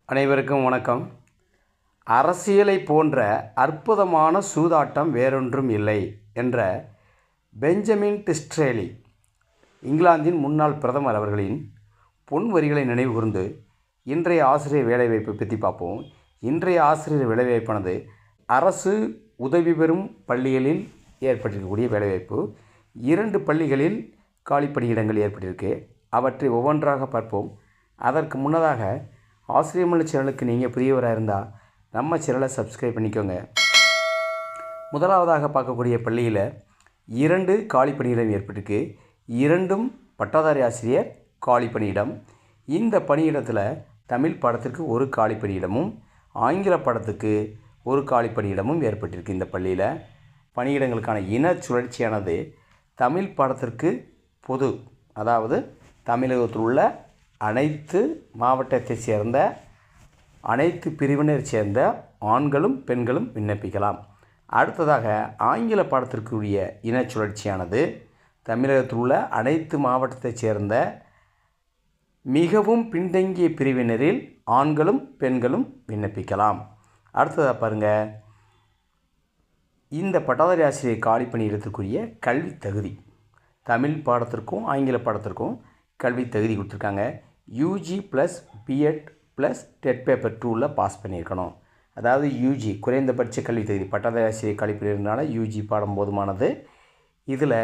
அனைவருக்கும் வணக்கம். அரசியலை போன்ற அற்புதமான சூதாட்டம் வேறொன்றும் இல்லை என்ற பெஞ்சமின் டிஸ்ரேலி, இங்கிலாந்தின் முன்னாள் பிரதமர் அவர்களின் பொன் வரிகளை நினைவு கூர்ந்து இன்றைய ஆசிரியர் வேலைவாய்ப்பை பற்றி பார்ப்போம். இன்றைய ஆசிரியர் வேலைவாய்ப்பானது அரசு உதவி பெறும் பள்ளிகளில் ஏற்பட்டிருக்கக்கூடிய வேலைவாய்ப்பு. 2 பள்ளிகளில் காலிப்பணியிடங்கள் ஏற்பட்டிருக்கு. அவற்றை ஒவ்வொன்றாக பார்ப்போம். அதற்கு முன்னதாக ஆசிரியர் மன்ற சேனலுக்கு நீங்கள் புதியவராக இருந்தால் நம்ம சேனலை சப்ஸ்கிரைப் பண்ணிக்கோங்க. முதலாவதாக பார்க்கக்கூடிய பள்ளியில் 2 காலிப்பணியிடம் ஏற்பட்டிருக்கு. 2ம் பட்டதாரி ஆசிரியர் காலிப்பணியிடம். இந்த பணியிடத்தில் தமிழ் பாடத்திற்கு ஒரு காலிப்பணியிடமும் ஆங்கில பாடத்துக்கு ஒரு காலிப்பணியிடமும் ஏற்பட்டிருக்கு. இந்த பள்ளியில் பணியிடங்களுக்கான இன சுழற்சியானது தமிழ் பாடத்திற்கு பொது, அதாவது தமிழகத்தில் உள்ள அனைத்து மாவட்டத்தைச் சேர்ந்த அனைத்து பிரிவினர் சேர்ந்த ஆண்களும் பெண்களும் விண்ணப்பிக்கலாம். அடுத்ததாக ஆங்கில பாடத்திற்குரிய இன சுழற்சியானது தமிழகத்தில் உள்ள அனைத்து மாவட்டத்தைச் சேர்ந்த மிகவும் பின்தங்கிய பிரிவினரில் ஆண்களும் பெண்களும் விண்ணப்பிக்கலாம். அடுத்ததாக பாருங்கள், இந்த பட்டதாரி ஆசிரியர் காலிப்பணியிடத்திற்குரிய கல்வி தகுதி தமிழ் பாடத்திற்கும் ஆங்கில பாடத்திற்கும் கல்வி தகுதி கொடுத்துருக்காங்க. UG plus BEd plus TET paper 2ல் பாஸ் பண்ணியிருக்கணும். அதாவது யூஜி குறைந்தபட்ச கல்வி தகுதி, பட்டதாரி ஆசிரியர் காலிப்பணியிடனால யூஜி பாடம் போதுமானது. இதில்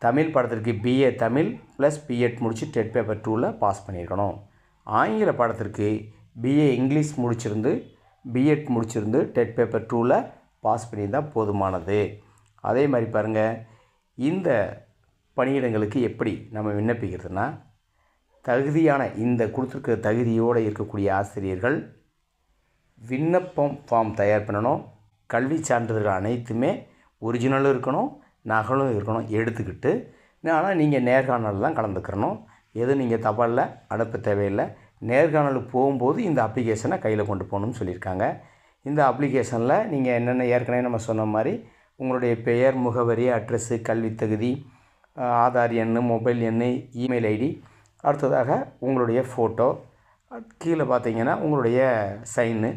தமிழ் பாடத்திற்கு பிஏ தமிழ் ப்ளஸ் பிஎட் முடித்து டெட் பேப்பர் 2ல் பாஸ் பண்ணியிருக்கணும். ஆங்கில பாடத்திற்கு பிஏ இங்கிலீஷ் முடிச்சிருந்து பிஎட் முடிச்சிருந்து டெட் பேப்பர் 2ல் பாஸ் பண்ணியிருந்தால் போதுமானது. அதே மாதிரி பாருங்கள், இந்த பணியிடங்களுக்கு எப்படி நம்ம விண்ணப்பிக்கிறதுனா, தகுதியான இந்த கொடுத்துருக்க தகுதியோடு இருக்கக்கூடிய ஆசிரியர்கள் விண்ணப்பம் ஃபார்ம் தயார் பண்ணணும். கல்வி சான்றிதழ்கள் அனைத்துமே ஒரிஜினலும் இருக்கணும், நகலும் இருக்கணும் எடுத்துக்கிட்டு. ஆனால் நீங்கள் நேர்காணல் தான் கலந்துக்கிறணும். எதுவும் நீங்கள் தபாலில் அனுப்ப தேவையில்லை. நேர்காணலுக்கு போகும்போது இந்த அப்ளிகேஷனை கையில் கொண்டு போகணும்னு சொல்லியிருக்காங்க. இந்த அப்ளிகேஷனில் நீங்கள் என்னென்ன ஏற்கனவே நம்ம சொன்ன மாதிரி உங்களுடைய பெயர், முகவரி, அட்ரஸ்ஸு, கல்வி தகுதி, ஆதார் எண், மொபைல் எண், இமெயில் ஐடி, அடுத்ததாக உங்களுடைய ஃபோட்டோ, கீழே பார்த்தீங்கன்னா உங்களுடைய சைனு,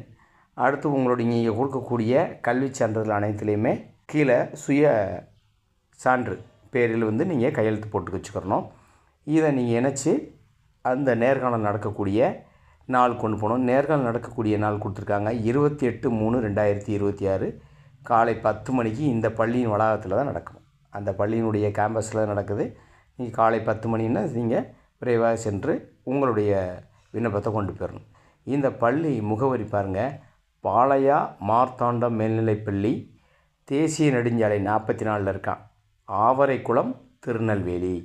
அடுத்து உங்களுடைய நீங்கள் கொடுக்கக்கூடிய கல்வி சான்றிதழ் அனைத்துலேயுமே கீழே சுய சான்று பேரில் நீங்கள் கையெழுத்து போட்டு வச்சுக்கிறணும். இதை நீங்கள் இணைச்சி அந்த நேர்காணல் நடக்கக்கூடிய நாள் கொண்டு போகணும். நேர்காணல் நடக்கக்கூடிய நாள் கொடுத்துருக்காங்க 28/3/2026 காலை 10 மணிக்கு இந்த பள்ளியின் வளாகத்தில் தான் நடக்கணும். அந்த பள்ளியினுடைய கேம்பஸில் நடக்குது. நீங்கள் காலை 10 மணின்னா நீங்கள் விரைவாக சென்று உங்களுடைய விண்ணப்பத்தை கொண்டு போயிடணும். இந்த பள்ளி முகவரி பாருங்கள், பாளையா மார்த்தாண்டம் மேல்நிலைப்பள்ளி, தேசிய நெடுஞ்சாலை 44 இருக்கான், ஆவரைக்குளம், திருநெல்வேலி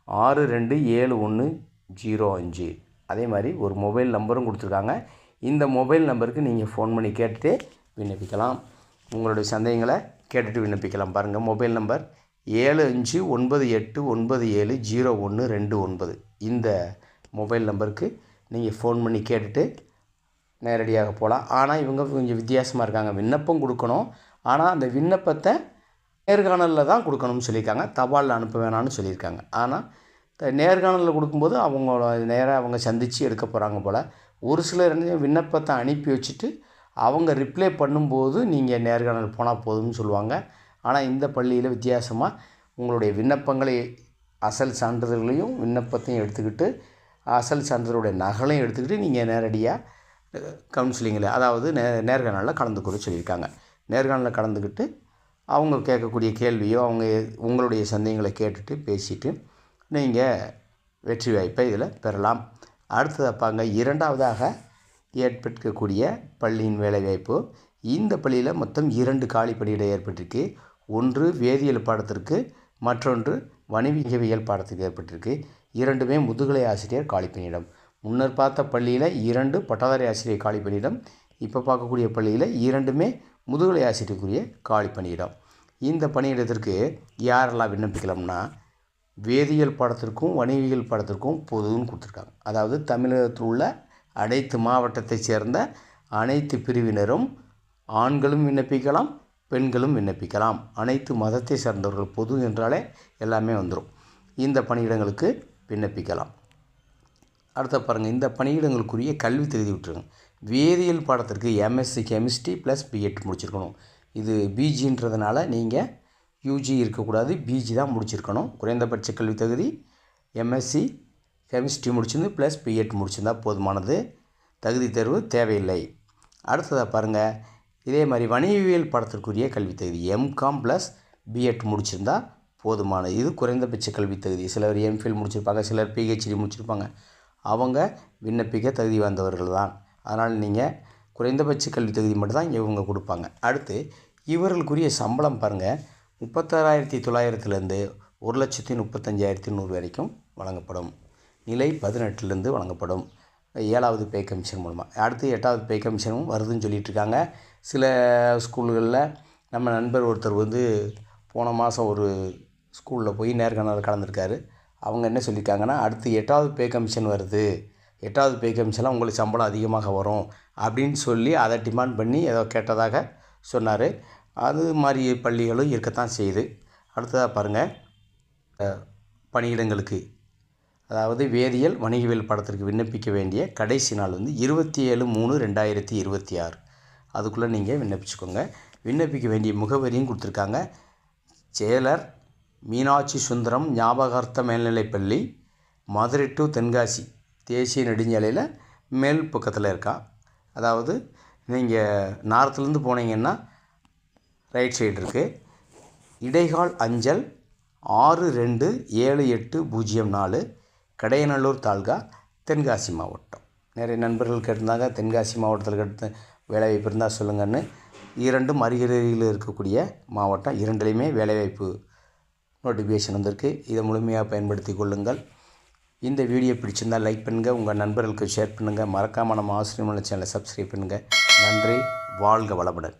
627105. அதே மாதிரி ஒரு மொபைல் நம்பரும் கொடுத்துருக்காங்க. இந்த மொபைல் நம்பருக்கு நீங்கள் ஃபோன் பண்ணி கேட்டுகிட்டே விண்ணப்பிக்கலாம். உங்களுடைய சந்தேகங்களை கேட்டுட்டு விண்ணப்பிக்கலாம். பாருங்கள், மொபைல் நம்பர் 7598970129. இந்த மொபைல் நம்பருக்கு நீங்கள் ஃபோன் பண்ணி கேட்டுட்டு நேரடியாக போகலாம். ஆனால் இவங்க கொஞ்சம் வித்தியாசமாக இருக்காங்க. விண்ணப்பம் கொடுக்கணும், ஆனால் அந்த விண்ணப்பத்தை நேர்காணலில் தான் கொடுக்கணும்னு சொல்லியிருக்காங்க. தபாலில் அனுப்ப வேணாம்னு சொல்லியிருக்காங்க. ஆனால் நேர்காணலில் கொடுக்கும்போது அவங்கள நேராக அவங்க சந்தித்து எடுக்க போகிறாங்க போல். ஒரு சிலர் விண்ணப்பத்தை அனுப்பி வச்சுட்டு அவங்க ரிப்ளை பண்ணும்போது நீங்கள் நேர்காணல் போனால் போதும்னு சொல்லுவாங்க. ஆனால் இந்த பள்ளியில் வித்தியாசமாக உங்களுடைய விண்ணப்பங்களை அசல் சான்றிதழ்களையும் விண்ணப்பத்தையும் எடுத்துக்கிட்டு அசல் சான்றிதழுடைய நகலையும் எடுத்துக்கிட்டு நீங்கள் நேரடியாக கவுன்சிலிங்கில், அதாவது நேர்காணலில் கலந்துக்கூட சொல்லியிருக்காங்க. நேர்காணலில் கலந்துக்கிட்டு அவங்க கேட்கக்கூடிய கேள்வியோ அவங்க உங்களுடைய சந்தேகங்களை கேட்டுட்டு பேசிவிட்டு நீங்கள் வெற்றி வாய்ப்பை இதில் பெறலாம். அடுத்ததாக பாருங்க, 2வதாக ஏற்பட்டிருக்கக்கூடிய பள்ளியின் வேலைவாய்ப்பு. இந்த பள்ளியில் மொத்தம் 2 காலிப்பணியிடம் ஏற்பட்டிருக்கு. ஒன்று வேதியியல் பாடத்திற்கு, மற்றொன்று வணிகவியல் பாடத்துக்கு ஏற்பட்டிருக்கு. 2மே முதுகலை ஆசிரியர் காலிப்பணியிடம். முன்னர் பார்த்த பள்ளியில் 2 பட்டதாரி ஆசிரியர் காலிப்பணியிடம், இப்போ பார்க்கக்கூடிய பள்ளியில் 2மே முதுகலை ஆசிரியருக்குரிய காலிப்பணியிடம். இந்த பணியிடத்திற்கு யாரெல்லாம் விண்ணப்பிக்கலாம்னா, வேதியியல் பாடத்திற்கும் வணிகவியல் பாடத்திற்கும் பொதுன்னு கொடுத்துருக்காங்க. அதாவது தமிழகத்தில் உள்ள அனைத்து மாவட்டத்தைச் சேர்ந்த அனைத்து பிரிவினரும் ஆண்களும் விண்ணப்பிக்கலாம், பெண்களும் விண்ணப்பிக்கலாம். அனைத்து மதத்தை சேர்ந்தவர்கள், பொது என்றாலே எல்லாமே வந்துடும். இந்த பணியிடங்களுக்கு விண்ணப்பிக்கலாம். அடுத்த பாருங்கள், இந்த பணியிடங்களுக்குரிய கல்வி தகுதி விட்டுருங்க. வேதியியல் பாடத்திற்கு எம்எஸ்சி கெமிஸ்ட்ரி ப்ளஸ் பிஎட் முடிச்சிருக்கணும். இது பிஜின்றதுனால நீங்கள் யூஜி இருக்கக்கூடாது, பிஜி தான் முடிச்சிருக்கணும். குறைந்தபட்ச கல்வி தகுதி எம்எஸ்சி கெமிஸ்ட்ரி முடிச்சிருந்து ப்ளஸ் பிஎட் முடிச்சிருந்தா போதுமானது. தகுதி தேர்வு தேவையில்லை. அடுத்ததாக பாருங்கள், இதே மாதிரி வணிகவியல் பாடத்திற்குரிய கல்வி தகுதி எம்காம் ப்ளஸ் பிஎட் முடிச்சிருந்தா போதுமானது. இது குறைந்தபட்ச கல்வி தகுதி. சிலர் எம்ஃபில் முடிச்சிருப்பாங்க, சிலர் பிஹெச்டி முடிச்சிருப்பாங்க. அவங்க விண்ணப்பிக்க தகுதி வந்தவர்கள் தான். அதனால் நீங்கள் குறைந்தபட்ச கல்வி தகுதி மட்டும்தான் இவங்க கொடுப்பாங்க. அடுத்து இவர்களுக்குரிய சம்பளம் பாருங்கள், 36,900லேருந்து 1,35,100 வரைக்கும் வழங்கப்படும். நிலை 18லேருந்து வழங்கப்படும். 7வது பே கமிஷன் மூலமாக. அடுத்து 8வது பே கமிஷனும் வருதுன்னு சொல்லிகிட்ருக்காங்க. சில ஸ்கூல்களில் நம்ம நண்பர் ஒருத்தர் போன மாதம் ஒரு ஸ்கூலில் போய் நேர்காணல் கலந்துருக்காரு. அவங்க என்ன சொல்லியிருக்காங்கன்னா, அடுத்து 8வது பே கமிஷன் வருது, 8வது பே கமிஷனில் உங்களுக்கு சம்பளம் அதிகமாக வரும் அப்படின்னு சொல்லி அதை டிமாண்ட் பண்ணி ஏதோ கேட்டதாக சொன்னார். அது மாதிரி பள்ளிகளும் இருக்கத்தான் செய்யுது. அடுத்ததாக பாருங்கள், பணியிடங்களுக்கு அதாவது வேதியியல் வணிகவியல் பாடத்திற்கு விண்ணப்பிக்க வேண்டிய கடைசி நாள் 27/3/2026. அதுக்குள்ளே நீங்கள் விண்ணப்பிச்சுக்கோங்க. விண்ணப்பிக்க வேண்டிய முகவரியும் கொடுத்துருக்காங்க. செயலர் மீனாட்சி சுந்தரம் ஞாபகார்த்த மேல்நிலைப்பள்ளி, மதுரை டு தென்காசி தேசிய நெடுஞ்சாலையில் மேல் பக்கத்தில் இருக்கான். அதாவது நீங்கள் நார்த்துலேருந்து போனீங்கன்னா ரைட் சைடு இருக்குது. இடைகால் அஞ்சல் 627804, கடையநல்லூர் தாலுகா, தென்காசி மாவட்டம். நிறைய நண்பர்கள் கேட்டிருந்தாங்க, தென்காசி மாவட்டத்தில் கேட்டு வேலைவாய்ப்பு இருந்தால் சொல்லுங்கன்னு. இரண்டும் அருகில் இருக்கக்கூடிய மாவட்டம். இரண்டுலேயுமே வேலைவாய்ப்பு நோட்டிஃபிகேஷன் வந்திருக்கு. இதை முழுமையாக பயன்படுத்தி கொள்ளுங்கள். இந்த வீடியோ பிடிச்சிருந்தால் லைக் பண்ணுங்கள், உங்கள் நண்பர்களுக்கு ஷேர் பண்ணுங்கள். மறக்காமல் நம்ம ஆசிரியர் சேனலை சப்ஸ்கிரைப் பண்ணுங்கள். நன்றி. வாழ்க வளமுடன்.